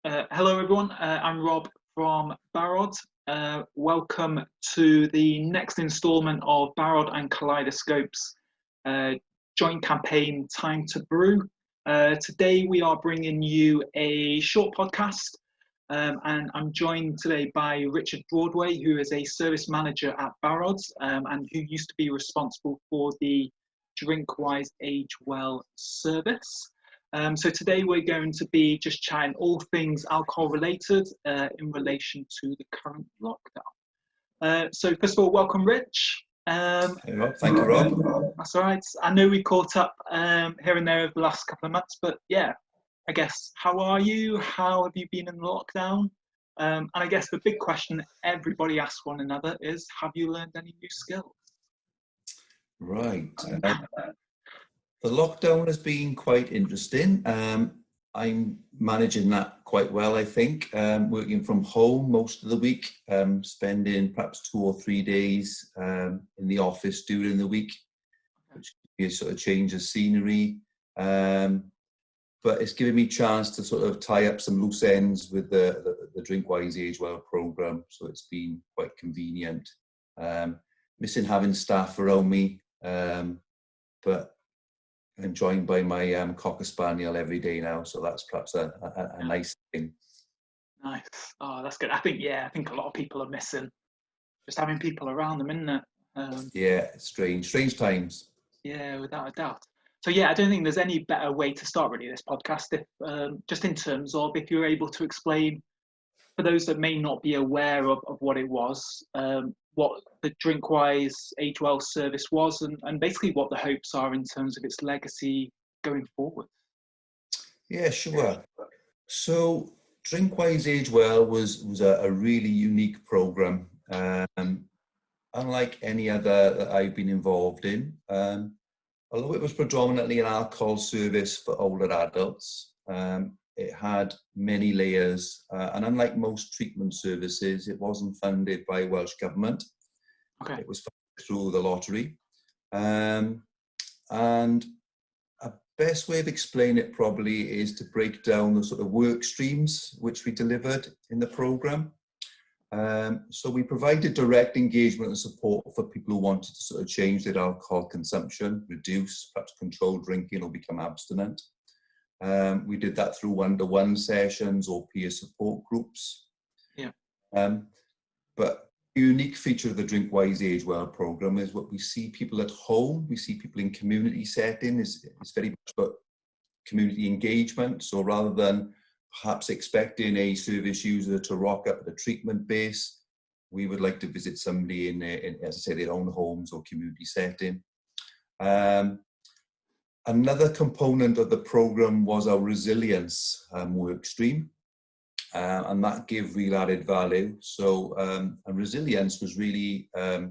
Hello everyone, I'm Rob from Barod. Welcome to the next instalment of Barod and Kaleidoscope's joint campaign, Time to Brew. Today we are bringing you a short podcast and I'm joined today by Richard Broadway, who is a service manager at Barod and who used to be responsible for the Drinkwise Age Well service. So today we're going to be just chatting all things alcohol related in relation to the current lockdown. So first of all, welcome Rich. Hey Rob, thank you Rob. That's all right. I know we caught up here and there over the last couple of months, but yeah, I guess, how are you? How have you been in the lockdown? And I guess the big question everybody asks one another is, have you learned any new skills? Right. The lockdown has been quite interesting. I'm managing that quite well, I think. Working from home most of the week, spending perhaps 2 or 3 days in the office during the week, which can be a sort of change of scenery. But it's given me a chance to sort of tie up some loose ends with the Drinkwise Age Well programme, so it's been quite convenient. Missing having staff around me, but I'm joined by my Cocker Spaniel every day now, so that's perhaps a nice thing. Nice. Oh, that's good. I think a lot of people are missing just having people around them, isn't it? Yeah, strange times. Yeah, without a doubt. So yeah, I don't think there's any better way to start really this podcast, if just in terms of if you're able to explain for those that may not be aware of what it was, what the Drinkwise Age Well service was, and basically what the hopes are in terms of its legacy going forward. Yeah, sure. So Drinkwise Age Well was a really unique programme, unlike any other that I've been involved in. Although it was predominantly an alcohol service for older adults, it had many layers, and unlike most treatment services, it wasn't funded by Welsh Government. Okay. It was funded through the lottery. And a best way of explaining it probably is to break down the sort of work streams which we delivered in the programme. So we provided direct engagement and support for people who wanted to sort of change their alcohol consumption, reduce, perhaps control drinking or become abstinent. We did that through one-to-one sessions or peer support groups. Yeah. But the unique feature of the Drinkwise Age Well programme is what we see people at home, we see people in community settings, it's very much about community engagement. So rather than perhaps expecting a service user to rock up at a treatment base, we would like to visit somebody in as I say, their own homes or community setting. Another component of the programme was our resilience work stream, and that gave real added value. So and resilience was really, I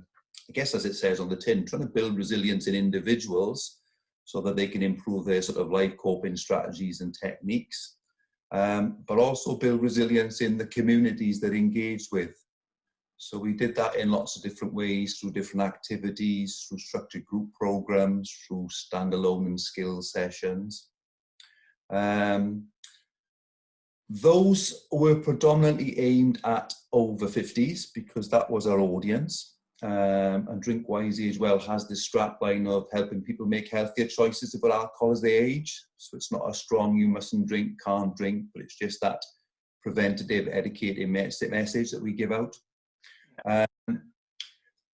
guess as it says on the tin, trying to build resilience in individuals so that they can improve their sort of life coping strategies and techniques, but also build resilience in the communities they're engaged with. So we did that in lots of different ways, through different activities, through structured group programs, through standalone and skills sessions. Those were predominantly aimed at over 50s because that was our audience. And Drinkwise Age Well has this strapline of helping people make healthier choices about alcohol as they age. So it's not a strong, you mustn't drink, can't drink, but it's just that preventative, educating message that we give out.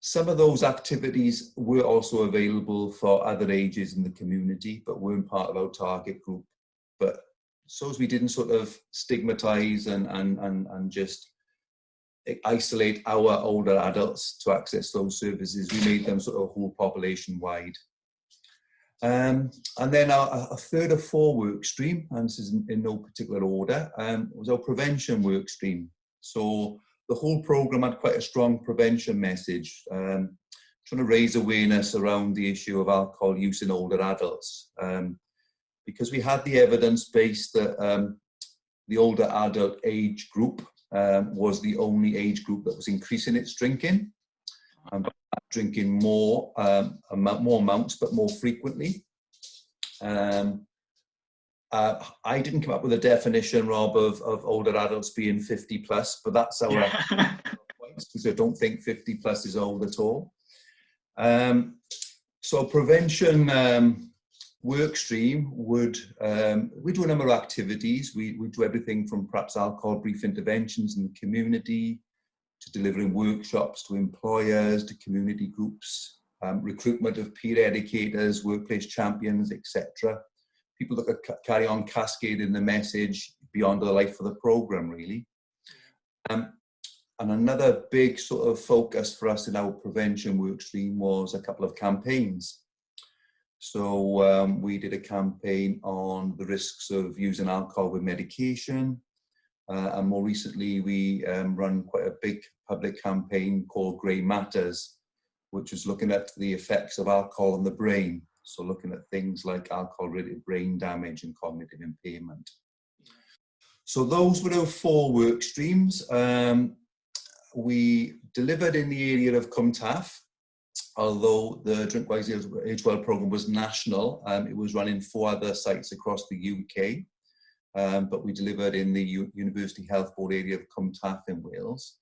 Some of those activities were also available for other ages in the community, but weren't part of our target group. But so as we didn't sort of stigmatise and just isolate our older adults to access those services, we made them sort of whole population wide. And then a third of 4 work stream, and this is in no particular order, was our prevention work stream. So the whole programme had quite a strong prevention message, trying to raise awareness around the issue of alcohol use in older adults. Because we had the evidence base that the older adult age group was the only age group that was increasing its drinking, and drinking more amounts but more frequently. And I didn't come up with a definition, Rob, of older adults being 50 plus, but that's our Yeah. point, because I don't think 50 plus is old at all. So prevention work stream would, we do a number of activities. We do everything from perhaps alcohol brief interventions in the community, to delivering workshops to employers, to community groups, recruitment of peer educators, workplace champions, etc. People that could carry on cascading the message beyond the life of the programme, really. And another big sort of focus for us in our prevention work stream was a couple of campaigns. So we did a campaign on the risks of using alcohol with medication. And more recently, we run quite a big public campaign called Grey Matters, which is looking at the effects of alcohol on the brain. So looking at things like alcohol-related brain damage and cognitive impairment. So those were our 4 work streams. We delivered in the area of Cwmtaf, although the Drink Wisely Age Well programme was national. It was run in 4 other sites across the UK, but we delivered in the University Health Board area of Cwmtaf in Wales.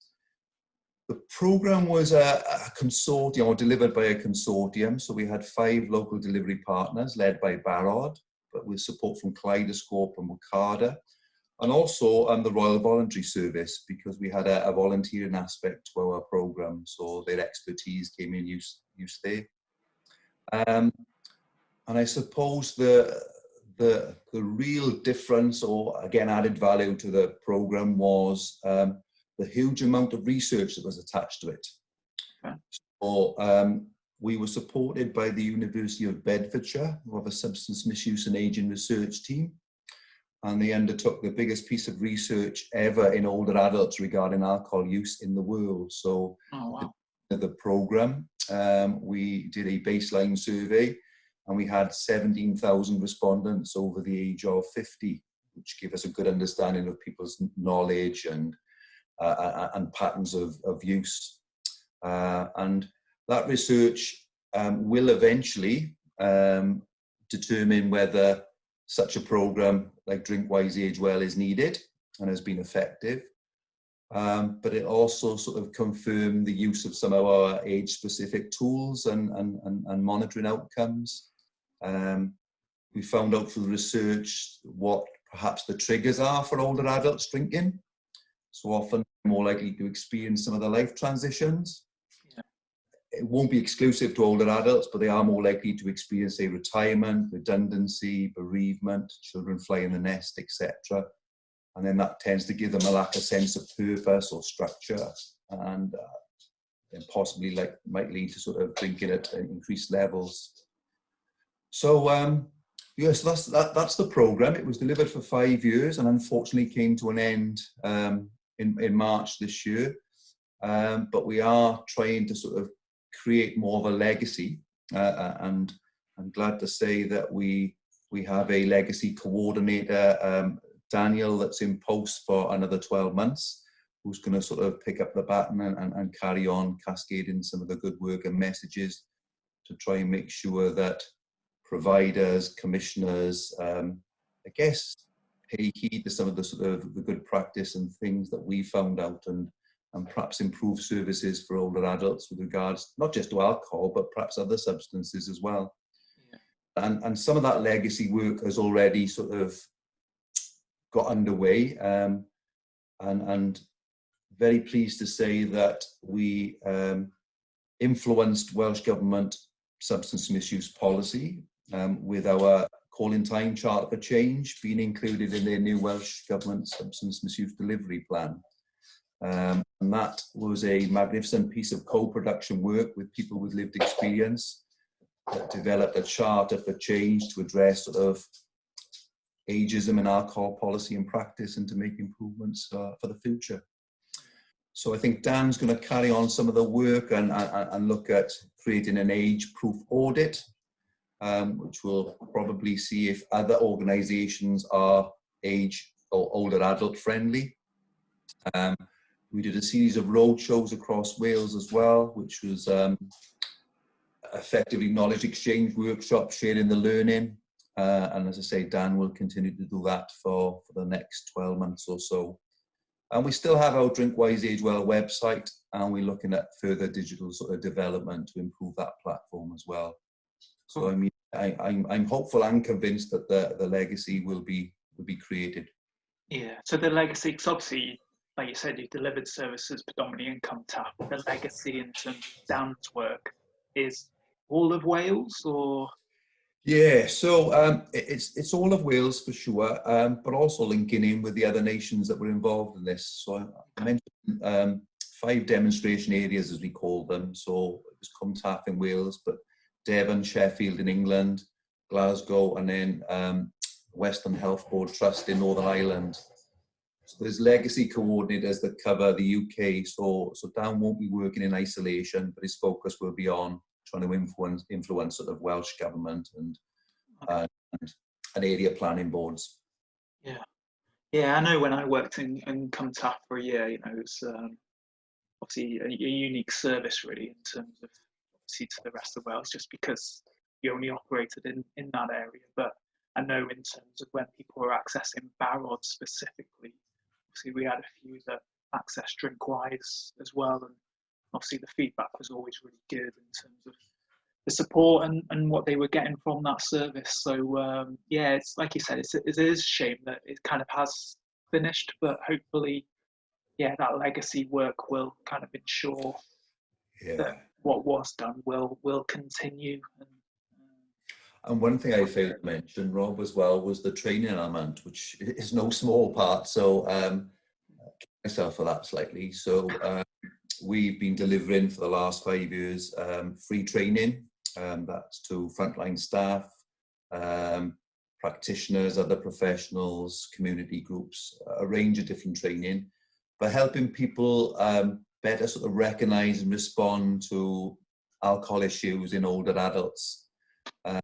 The programme was a consortium, or delivered by a consortium, so we had 5 local delivery partners led by Barod, but with support from Kaleidoscope and Wakada, and also the Royal Voluntary Service, because we had a volunteering aspect to our programme, so their expertise came in use there. And I suppose the real difference, or again added value to the programme, was the huge amount of research that was attached to it. Okay. So we were supported by the University of Bedfordshire, who have a substance misuse and ageing research team. And they undertook the biggest piece of research ever in older adults regarding alcohol use in the world. So the programme, we did a baseline survey, and we had 17,000 respondents over the age of 50, which gave us a good understanding of people's knowledge and patterns of use. And that research will eventually determine whether such a programme like Drink Wisely Age Well is needed and has been effective. But it also sort of confirmed the use of some of our age-specific tools and monitoring outcomes. We found out through the research what perhaps the triggers are for older adults drinking. So often more likely to experience some of the life transitions. Yeah. It won't be exclusive to older adults, but they are more likely to experience, say, retirement, redundancy, bereavement, children flying the nest, etc. And then that tends to give them a lack of sense of purpose or structure, and possibly might lead to sort of drinking at increased levels. So yes, that's the programme. It was delivered for 5 years and unfortunately came to an end in March this year. But we are trying to sort of create more of a legacy, and I'm glad to say that we have a legacy coordinator, Daniel, that's in post for another 12 months, who's going to sort of pick up the baton and carry on cascading some of the good work and messages to try and make sure that providers, commissioners, I guess, pay heed to some of the sort of the good practice and things that we found out, and perhaps improve services for older adults with regards not just to alcohol, but perhaps other substances as well. Yeah. And some of that legacy work has already sort of got underway, and very pleased to say that we influenced Welsh Government substance misuse policy with our calling time Charter for Change being included in their new Welsh Government substance misuse delivery plan. And that was a magnificent piece of co-production work with people with lived experience that developed a Charter for Change to address sort of ageism in alcohol policy and practice, and to make improvements for the future. So I think Dan's going to carry on some of the work and look at creating an age-proof audit, which will probably see if other organisations are age or older adult friendly. We did a series of road shows across Wales as well, which was effectively knowledge exchange workshops, sharing the learning. And as I say, Dan will continue to do that for the next 12 months or so. And we still have our Drinkwise Age Well website, and we're looking at further digital sort of development to improve that platform as well. So I mean, I'm hopeful and convinced that the legacy will be created. Yeah. So the legacy, because obviously, like you said, you delivered services predominantly in Cumtap. The legacy in terms of Dan's work is all of Wales, or? Yeah, so it's all of Wales for sure, but also linking in with the other nations that were involved in this. So I mentioned 5 demonstration areas, as we call them. So it was Cumtap in Wales, but Devon, Sheffield in England, Glasgow, and then Western Health Board Trust in Northern Ireland. So there's legacy coordinators that cover the UK. So Dan won't be working in isolation, but his focus will be on trying to influence sort of Welsh government and area planning boards. Yeah, I know when I worked in Cumtap for a year, it was obviously a unique service really in terms of obviously to the rest of Wales, just because you only operated in that area. But I know in terms of when people were accessing Barod specifically, obviously we had a few that accessed Drinkwise as well, and obviously the feedback was always really good in terms of the support and what they were getting from that service. So yeah, it's like you said, it is a shame that it kind of has finished, but hopefully, yeah, that legacy work will kind of ensure that what was done will continue. And one thing I failed to mention, Rob, as well, was the training element, which is no small part. So myself for that slightly. So we've been delivering for the last 5 years free training. That's to frontline staff, practitioners, other professionals, community groups, a range of different training, but helping people better sort of recognise and respond to alcohol issues in older adults.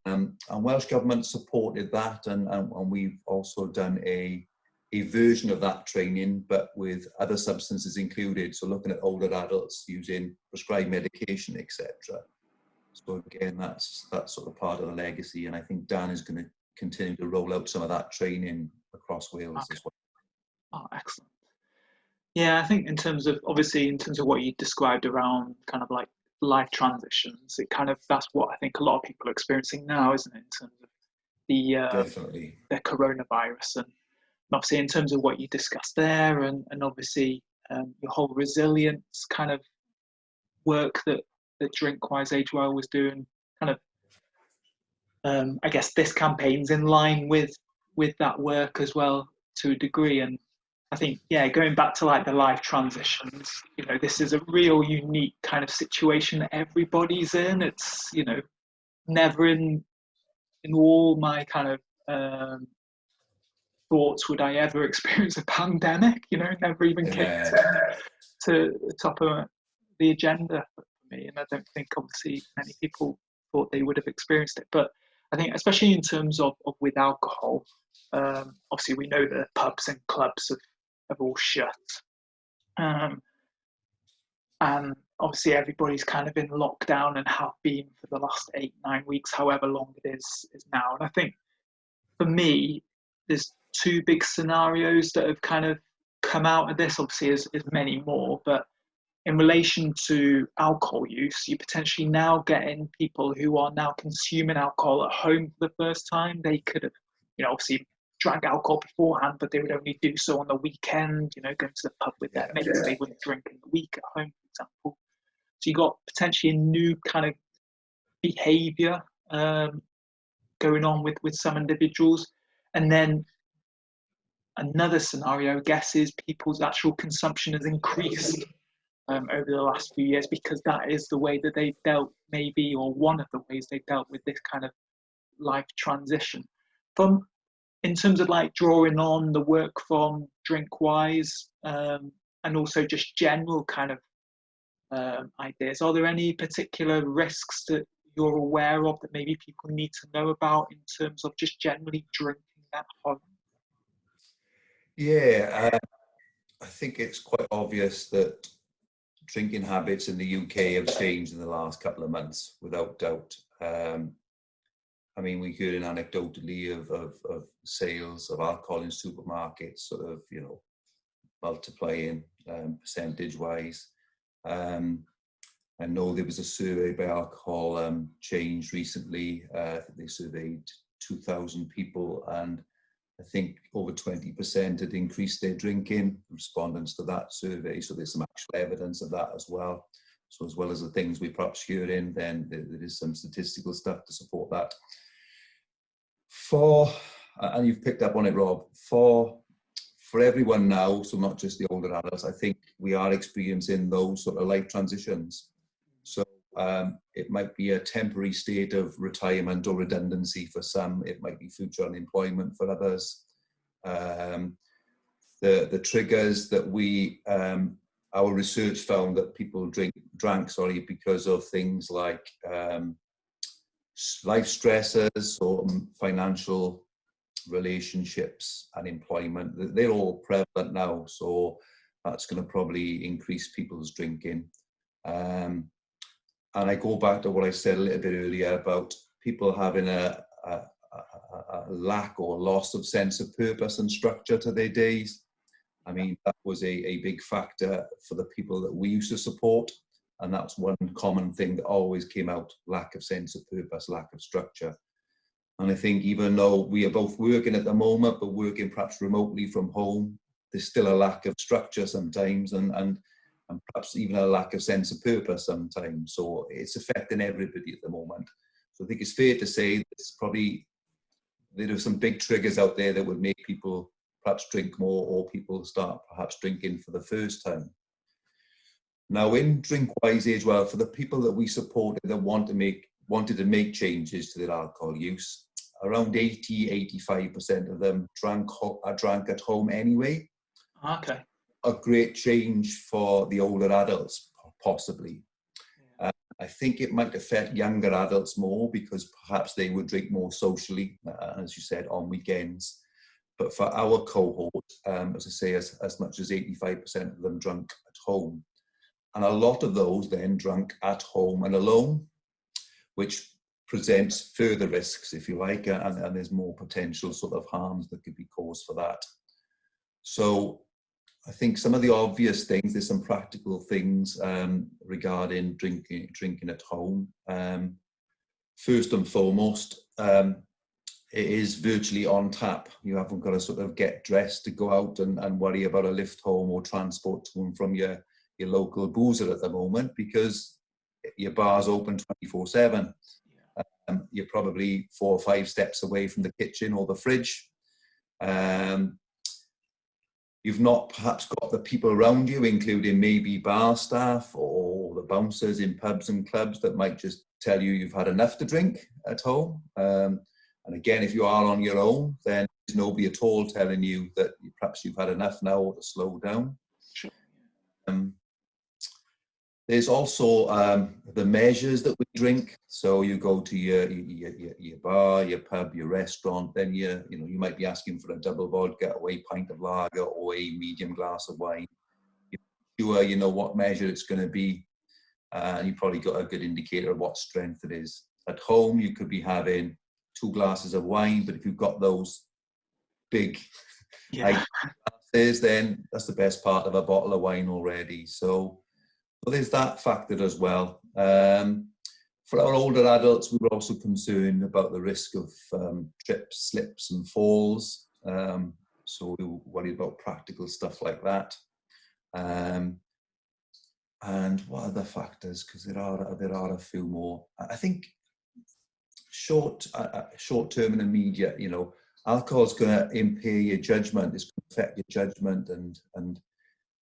And Welsh Government supported that, and we've also done a version of that training, but with other substances included. So looking at older adults using prescribed medication, etc. So again, that's sort of part of the legacy, and I think Dan is going to continue to roll out some of that training across Wales as well. Oh, excellent. Yeah, I think in terms of what you described around kind of like life transitions, that's what I think a lot of people are experiencing now, isn't it? In terms of Definitely the coronavirus, and obviously in terms of what you discussed there, and obviously your whole resilience kind of work that Drinkwise Age Well was doing, kind of I guess this campaign's in line with that work as well to a degree. And I think, yeah, going back to like the life transitions, this is a real unique kind of situation that everybody's in. It's, never in all my kind of thoughts would I ever experience a pandemic, never even came to the top of the agenda for me. And I don't think obviously many people thought they would have experienced it. But I think especially in terms of with alcohol, obviously we know that pubs and clubs have all shut. And obviously everybody's kind of in lockdown and have been for the last 8-9 weeks, however long it is now. And I think for me, there's 2 big scenarios that have kind of come out of this. Obviously there's many more, but in relation to alcohol use, you're potentially now getting people who are now consuming alcohol at home for the first time. They could have, obviously drank alcohol beforehand, but they would only do so on the weekend, going to the pub with their mates. They wouldn't drink in the week at home, for example. So you got potentially a new kind of behaviour going on with some individuals. And then another scenario, I guess, is people's actual consumption has increased over the last few years, because that is the way that they've dealt, maybe, or one of the ways they've dealt with this kind of life transition. In terms of like drawing on the work from Drinkwise, and also just general kind of ideas, are there any particular risks that you're aware of that maybe people need to know about in terms of just generally drinking at home? Yeah, I think it's quite obvious that drinking habits in the UK have changed in the last couple of months, without doubt. I mean, we're hearing anecdotally of sales of alcohol in supermarkets sort of, you know, multiplying percentage-wise. I know there was a survey by Alcohol Change recently. They surveyed 2,000 people, and I think over 20% had increased their drinking, respondents to that survey. So there's some actual evidence of that as well. So as well as the things we perhaps hear in, then there is some statistical stuff to support that. And you've picked up on it, Rob, for everyone now, so not just the older adults, I think we are experiencing those sort of life transitions. So it might be a temporary state of retirement or redundancy for some. It might be future unemployment for others. The triggers that our research found that people drank because of things like life stresses or financial relationships and employment. They're all prevalent now, so that's going to probably increase people's drinking. And I go back to what I said a little bit earlier about people having a lack or loss of sense of purpose and structure to their days. I mean, that was a big factor for the people that we used to support. And that's one common thing that always came out: lack of sense of purpose, lack of structure. And I think even though we are both working at the moment, but working perhaps remotely from home, there's still a lack of structure sometimes, and perhaps even a lack of sense of purpose sometimes. So it's affecting everybody at the moment. So I think it's fair to say there are some big triggers out there that would make people perhaps drink more, or people start perhaps drinking for the first time. Now, in Drinkwise age, well, for the people that we supported that wanted to make changes to their alcohol use, around 80–85% of them drank at home anyway. Okay. A great change for the older adults, possibly. Yeah. I think it might affect younger adults more because perhaps they would drink more socially, as you said, on weekends. But for our cohort, as I say, as much as 85% of them drank at home. And a lot of those then drank at home and alone, which presents further risks, if you like, and there's more potential sort of harms that could be caused for that. So I think some of the obvious things, there's some practical things regarding drinking at home. First and foremost, it is virtually on tap. You haven't got to sort of get dressed to go out and worry about a lift home or transport to and from your local boozer at the moment, because your bar's open 24/7. You're probably 4 or 5 steps away from the kitchen or the fridge. You've not perhaps got the people around you, including maybe bar staff or the bouncers in pubs and clubs, that might just tell you you've had enough to drink at home. And again, if you are on your own, then there's nobody at all telling you that perhaps you've had enough now or to slow down. Sure. There's also the measures that we drink. So you go to your bar, your pub, your restaurant, then you might be asking for a double vodka or a pint of lager or a medium glass of wine. You know what measure it's going to be, and you've probably got a good indicator of what strength it is. At home, you could be having 2 glasses of wine, but if you've got those big glasses, then that's the best part of a bottle of wine already. So there's that factor as well. For our older adults, we were also concerned about the risk of trips, slips and falls. So we were worried about practical stuff like that. And what other factors? Because there are a few more. I think short-term and immediate, alcohol is going to impair your judgment. It's going to affect your judgment, and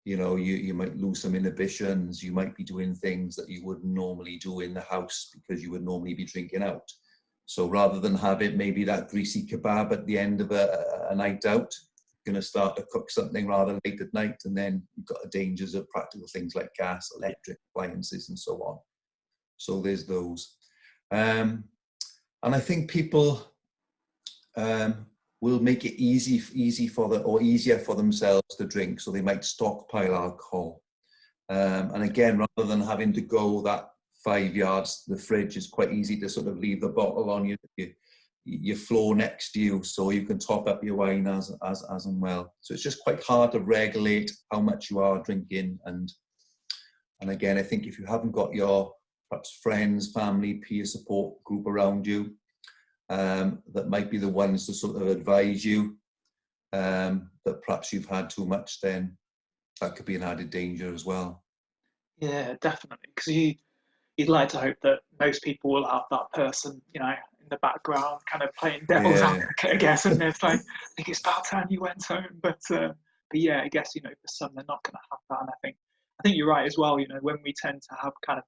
you might lose some inhibitions. You might be doing things that you wouldn't normally do in the house because you would normally be drinking out. So rather than having maybe that greasy kebab at the end of a night out, you're going to start to cook something rather late at night, and then you've got the dangers of practical things like gas, electric appliances and so on. So there's those. And I think people will make it easier for themselves to drink, so they might stockpile alcohol. And again, rather than having to go that 5 yards to the fridge, it's quite easy to sort of leave the bottle on your your floor next to you, so you can top up your wine as and well. So it's just quite hard to regulate how much you are drinking. And again, I think if you haven't got your perhaps friends, family, peer support group around you, that might be the ones to sort of advise you that perhaps you've had too much, then that could be an added danger as well. Yeah, definitely. Because you'd like to hope that most people will have that person, you know, in the background, kind of playing devil's advocate, I guess, and it's like, I think it's about time you went home. But yeah, I guess, you know, for some, they're not going to have that. And I think you're right as well. You know, when we tend to have kind of,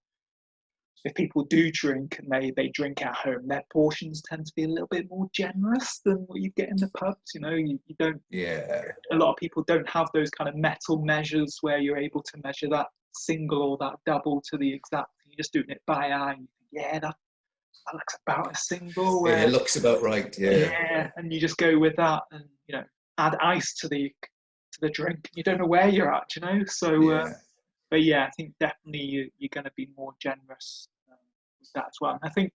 if people do drink and they drink at home, their portions tend to be a little bit more generous than what you get in the pubs. You know, you don't. Yeah. A lot of people don't have those kind of metal measures where you're able to measure that single or that double to the exact. You're just doing it by eye. And you think, yeah, that looks about a single. Yeah, it looks about right. Yeah, and you just go with that, and you know, add ice to the drink. You don't know where you're at, you know. So, but yeah, I think definitely you're going to be more generous with that as well. And I think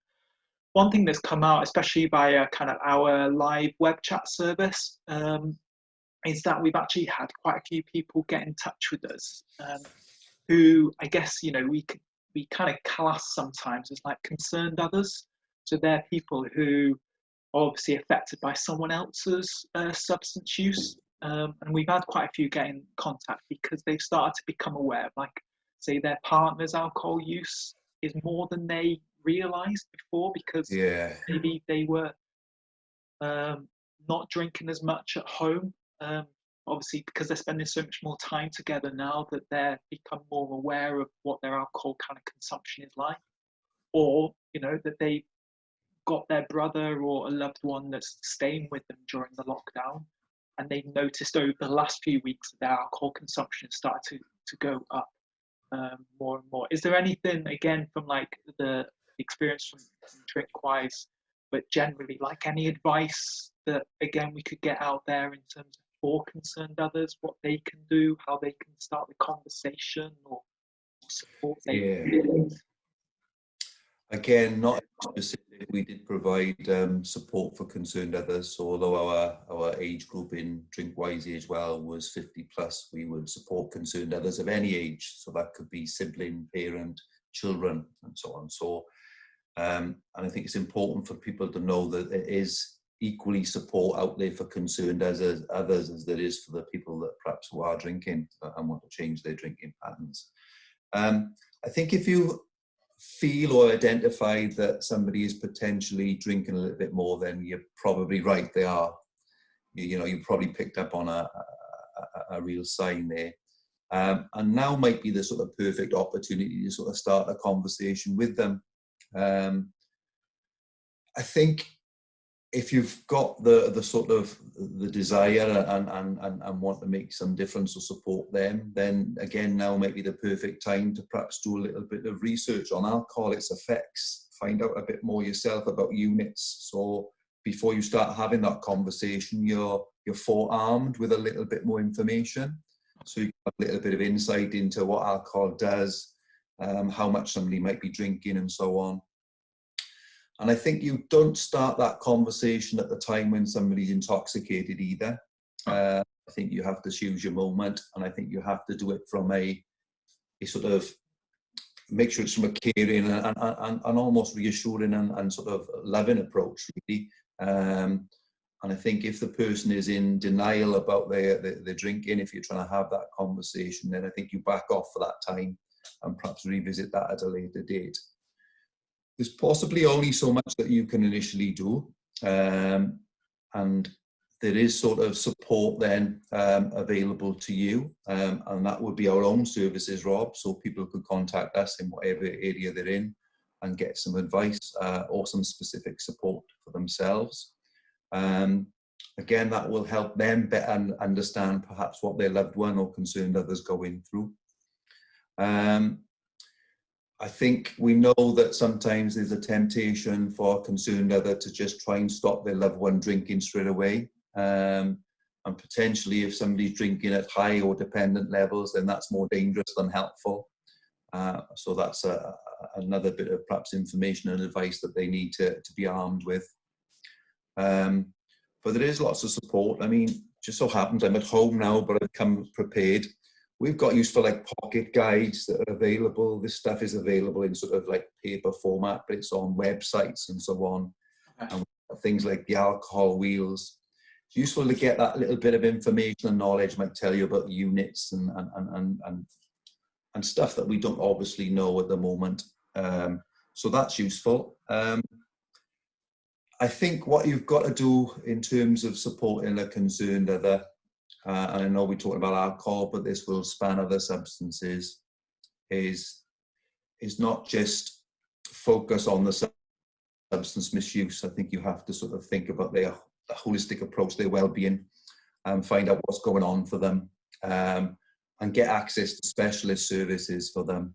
one thing that's come out, especially via kind of our live web chat service, is that we've actually had quite a few people get in touch with us, who I guess, you know, we kind of class sometimes as like concerned others. So they're people who are obviously affected by someone else's substance use. And we've had quite a few get in contact because they've started to become aware of, like, say, their partner's alcohol use is more than they realised before, because maybe they were not drinking as much at home. Obviously, because they're spending so much more time together now, that they're become more aware of what their alcohol kind of consumption is like. Or, you know, that they got their brother or a loved one that's staying with them during the lockdown, and they've noticed over the last few weeks that their alcohol consumption has started to go up more and more. Is there anything, again, from like the experience from Drinkwise, but generally, like, any advice that, again, we could get out there in terms of for concerned others, what they can do, how they can start the conversation, or support they need? Again, not specific. We did provide support for concerned others. So although our age group in Drinkwise Age Well was 50 plus, we would support concerned others of any age. So that could be sibling, parent, children, and so on. So, and I think it's important for people to know that there is equally support out there for concerned others as there is for the people that perhaps who are drinking and want to change their drinking patterns. I think if you feel or identify that somebody is potentially drinking a little bit more, then you're probably right, they are. You know, you probably picked up on a real sign there. And now might be the sort of perfect opportunity to sort of start a conversation with them. I think if you've got the sort of the desire and want to make some difference or support them, then again, now might be the perfect time to perhaps do a little bit of research on alcohol, its effects, find out a bit more yourself about units. So before you start having that conversation, you're forearmed with a little bit more information. So you have a little bit of insight into what alcohol does, how much somebody might be drinking, and so on. And I think you don't start that conversation at the time when somebody's intoxicated either. I think you have to choose your moment, and I think you have to do it from a sort of, make sure it's from a caring and almost reassuring and sort of loving approach, really. And I think if the person is in denial about their drinking, if you're trying to have that conversation, then I think you back off for that time and perhaps revisit that at a later date. There's possibly only so much that you can initially do, and there is sort of support then available to you, and that would be our own services, Rob, so people could contact us in whatever area they're in and get some advice or some specific support for themselves. Again, that will help them better understand perhaps what their loved one or concerned others going through. I think we know that sometimes there's a temptation for a concerned other to just try and stop their loved one drinking straight away. And potentially if somebody's drinking at high or dependent levels, then that's more dangerous than helpful. So that's another bit of perhaps information and advice that they need to be armed with. But there is lots of support. I mean, just so happens I'm at home now, but I've come prepared. We've got useful like pocket guides that are available. This stuff is available in sort of like paper format, but it's on websites and so on. Okay. And things like the alcohol wheels. It's useful to get that little bit of information and knowledge. Might tell you about units and stuff that we don't obviously know at the moment. So that's useful. I think what you've got to do in terms of supporting a concerned other, and I know we're talking about alcohol, but this will span other substances, is not just focus on the substance misuse. I think you have to sort of think about their holistic approach, their well-being, and find out what's going on for them, and get access to specialist services for them.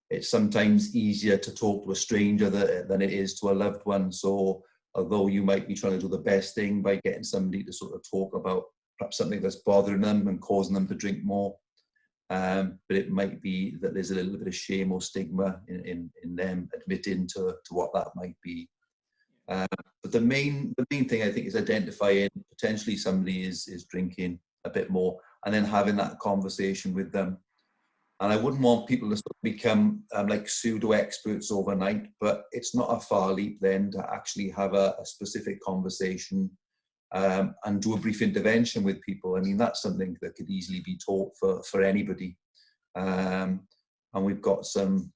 It's sometimes easier to talk to a stranger than it is to a loved one. So although you might be trying to do the best thing by getting somebody to sort of talk about perhaps something that's bothering them and causing them to drink more, but it might be that there's a little bit of shame or stigma in them admitting to what that might be. But the main thing I think is identifying potentially somebody is drinking a bit more, and then having that conversation with them. And I wouldn't want people to sort of become like pseudo experts overnight, but it's not a far leap then to actually have a specific conversation and do a brief intervention with people. I mean, that's something that could easily be taught for anybody. And we've got some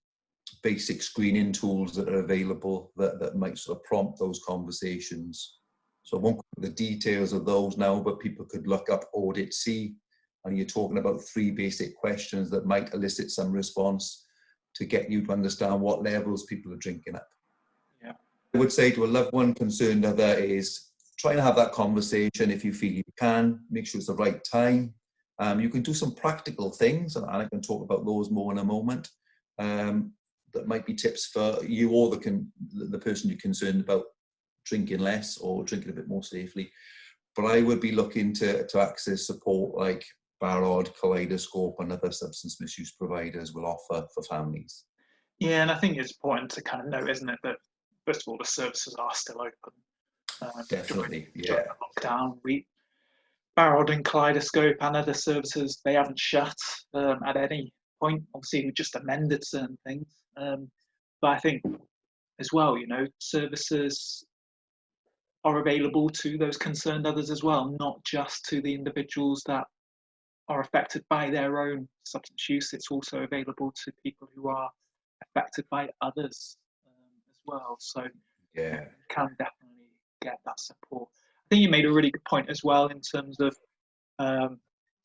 basic screening tools that are available that might sort of prompt those conversations. So I won't go into the details of those now, but people could look up Audit C, and you're talking about 3 basic questions that might elicit some response to get you to understand what levels people are drinking at. Yeah. I would say to a loved one, concerned other, is try and have that conversation if you feel you can. Make sure it's the right time. You can do some practical things, and I can talk about those more in a moment. That might be tips for you or the person you're concerned about drinking less or drinking a bit more safely. But I would be looking to access support like Barod, Kaleidoscope, and other substance misuse providers will offer for families. Yeah, and I think it's important to kind of note, isn't it, that first of all, the services are still open. Definitely, During yeah. the lockdown, Barod and Kaleidoscope and other services, they haven't shut at any point. Obviously, we just amended certain things. But I think as well, services are available to those concerned others as well, not just to the individuals that are affected by their own substance use. It's also available to people who are affected by others as well. So Yeah, you can definitely get that support. I think you made a really good point as well in terms of,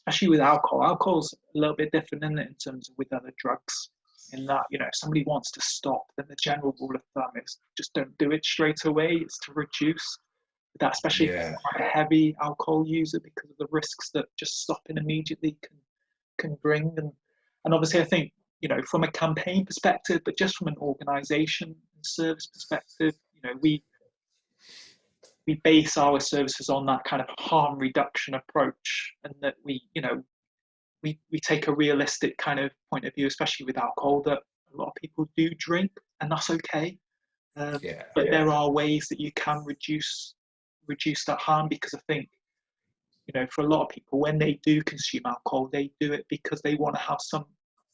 especially with alcohol. Alcohol's a little bit different in terms of with other drugs. In that, if somebody wants to stop, then the general rule of thumb is just don't do it straight away. It's to reduce that, especially if you're quite a heavy alcohol user, because of the risks that just stopping immediately can bring. And obviously, I think from a campaign perspective, but just from an organisation and service perspective, we base our services on that kind of harm reduction approach, and that we take a realistic kind of point of view, especially with alcohol, that a lot of people do drink, and that's okay. But there are ways that you can reduce that harm, because I think, for a lot of people, when they do consume alcohol, they do it because they want to have some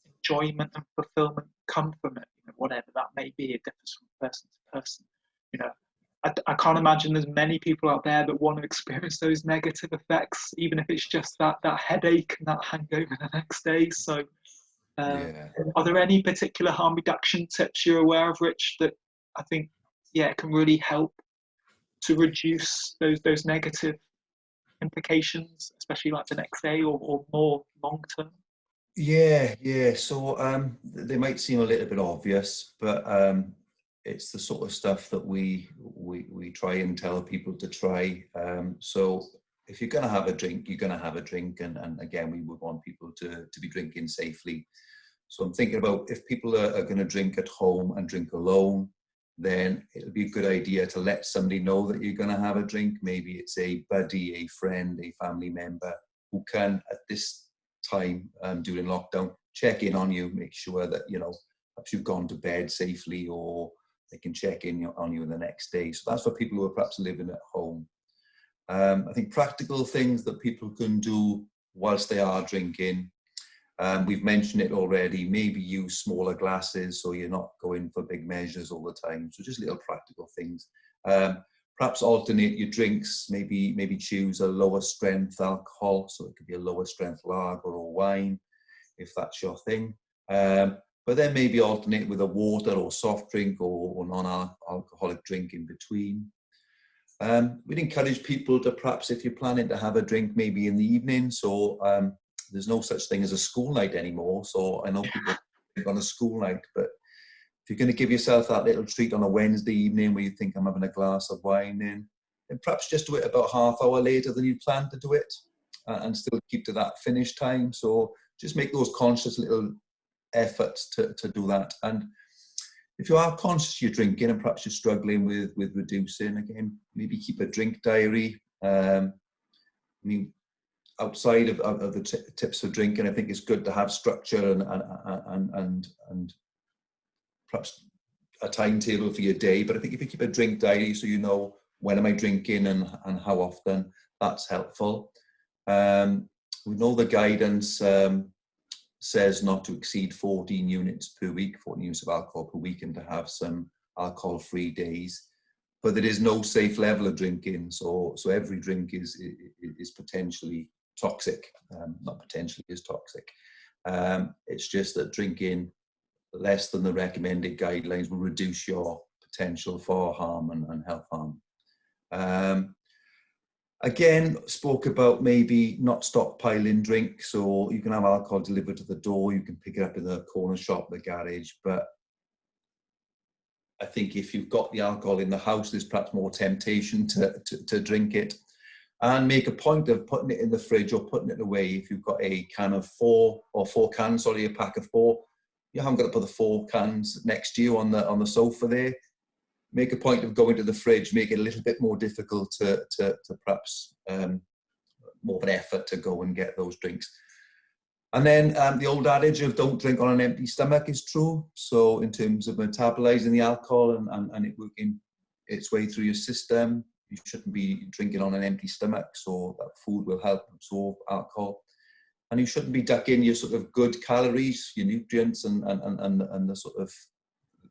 enjoyment and fulfillment come from it, whatever that may be. It differs from person to person. I can't imagine there's many people out there that want to experience those negative effects, even if it's just that headache and that hangover the next day. So are there any particular harm reduction tips you're aware of, Rich, that I think can really help to reduce those negative implications, especially like the next day or more long term? Yeah. So they might seem a little bit obvious, but it's the sort of stuff that we try and tell people to try. So if you're going to have a drink, you're going to have a drink, and again, we would want people to be drinking safely. So I'm thinking about, if people are going to drink at home and drink alone, then it'll be a good idea to let somebody know that you're going to have a drink. Maybe it's a buddy, a friend, a family member who can, at this time during lockdown, check in on you, make sure that perhaps you've gone to bed safely, or they can check in on you the next day. So that's for people who are perhaps living at home. I think practical things that people can do whilst they are drinking. We've mentioned it already, maybe use smaller glasses so you're not going for big measures all the time. So just little practical things. Perhaps alternate your drinks, maybe choose a lower strength alcohol. So it could be a lower strength lager or wine, if that's your thing. But then maybe alternate with a water or soft drink or non-alcoholic drink in between. We'd encourage people to perhaps, if you're planning to have a drink maybe in the evening, so there's no such thing as a school night anymore. So I know people think on a school night, but if you're going to give yourself that little treat on a Wednesday evening where you think I'm having a glass of wine, then perhaps just do it about half hour later than you planned to do it, and still keep to that finish time. So just make those conscious little efforts to do that. And if you are conscious you're drinking and perhaps you're struggling with reducing, again, maybe keep a drink diary. I mean, outside of the tips for drinking, I think it's good to have structure and perhaps a timetable for your day. But I think if you keep a drink diary so you know when am I drinking and how often, that's helpful. We know the guidance says not to exceed 14 units per week, 14 units of alcohol per week, and to have some alcohol-free days. But there is no safe level of drinking, so every drink is potentially toxic. Not potentially, is toxic. It's just that drinking less than the recommended guidelines will reduce your potential for harm and health harm. Again, spoke about maybe not stockpiling drinks, so you can have alcohol delivered to the door, you can pick it up in the corner shop, the garage, but I think if you've got the alcohol in the house, there's perhaps more temptation to drink it. And make a point of putting it in the fridge or putting it away. If you've got a can of four cans, sorry, a pack of 4, you haven't got to put the 4 cans next to you on the sofa there. Make a point of going to the fridge, make it a little bit more difficult to perhaps more of an effort to go and get those drinks. And then the old adage of don't drink on an empty stomach is true. So in terms of metabolizing the alcohol and it working its way through your system, you shouldn't be drinking on an empty stomach, so that food will help absorb alcohol. And you shouldn't be ducking your sort of good calories, your nutrients and the sort of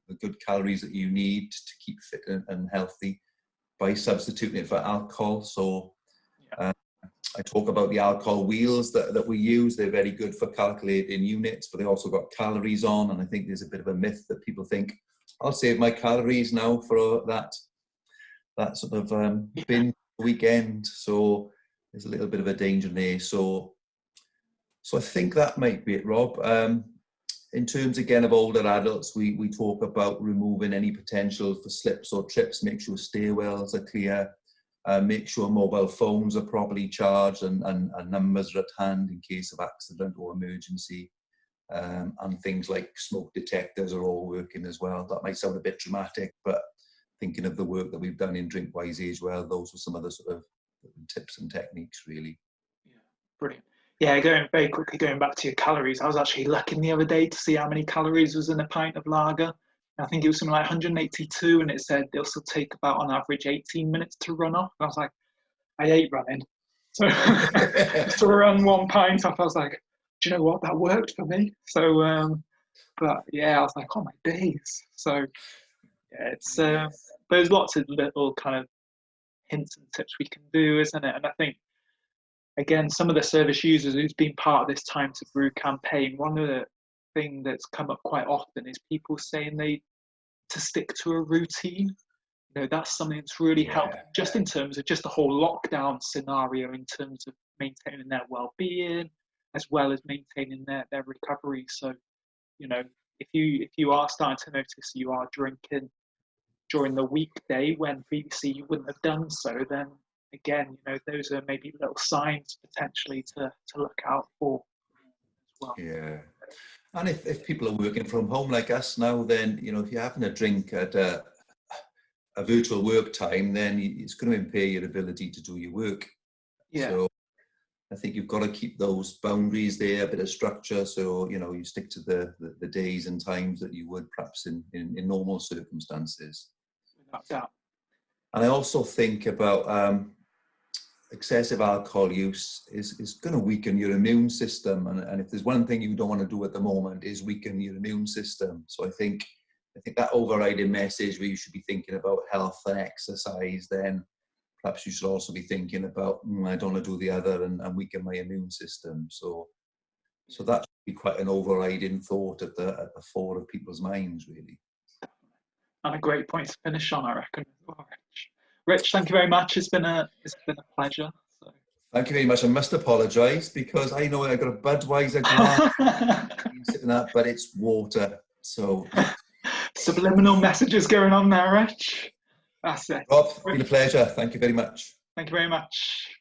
the good calories that you need to keep fit and healthy by substituting it for alcohol. So I talk about the alcohol wheels that we use. They're very good for calculating units, but they also got calories on. And I think there's a bit of a myth that people think, I'll save my calories now for that sort of binge weekend. So there's a little bit of a danger there. So I think that might be it, Rob. In terms, again, of older adults, we talk about removing any potential for slips or trips, make sure stairwells are clear, make sure mobile phones are properly charged and numbers are at hand in case of accident or emergency. And things like smoke detectors are all working as well. That might sound a bit dramatic, but thinking of the work that we've done in Drinkwise as well, those were some of the sort of tips and techniques, really. Yeah, brilliant. Yeah, going back to your calories, I was actually looking the other day to see how many calories was in a pint of lager. I think it was something like 182, and it said they'll still take about on average 18 minutes to run off. And I was like, I hate running. So just to run 1 pint off, I was like, do you know what? That worked for me. So, but yeah, I was like, oh my days. So yeah, it's there's lots of little kind of hints and tips we can do, isn't it? And I think, again, some of the service users who's been part of this Time to Brew campaign, one of the things that's come up quite often is people saying to stick to a routine. You know, that's something that's really helped just in terms of just the whole lockdown scenario, in terms of maintaining their well-being as well as maintaining their recovery. So, you know, if you are starting to notice you are drinking during the weekday when previously you wouldn't have done so, then again, you know, those are maybe little signs potentially to look out for as well. Yeah. And if people are working from home like us now, then, you know, if you're having a drink at a virtual work time, then it's going to impair your ability to do your work. Yeah. So I think you've got to keep those boundaries there, a bit of structure, so you stick to the days and times that you would perhaps in normal circumstances. Without doubt. And I also think about excessive alcohol use is going to weaken your immune system, and if there's one thing you don't want to do at the moment is weaken your immune system. So I think that overriding message where you should be thinking about health and exercise, then perhaps you should also be thinking about, I don't want to do the other and weaken my immune system. So that should be quite an overriding thought at the fore of people's minds, really. And a great point to finish on, I reckon. Rich, thank you very much. It's been a pleasure. So. Thank you very much. I must apologise because I know I got a Budweiser glass sitting up, but it's water. So subliminal messages going on there, Rich. That's it. Rob, it's been a pleasure. Thank you very much. Thank you very much.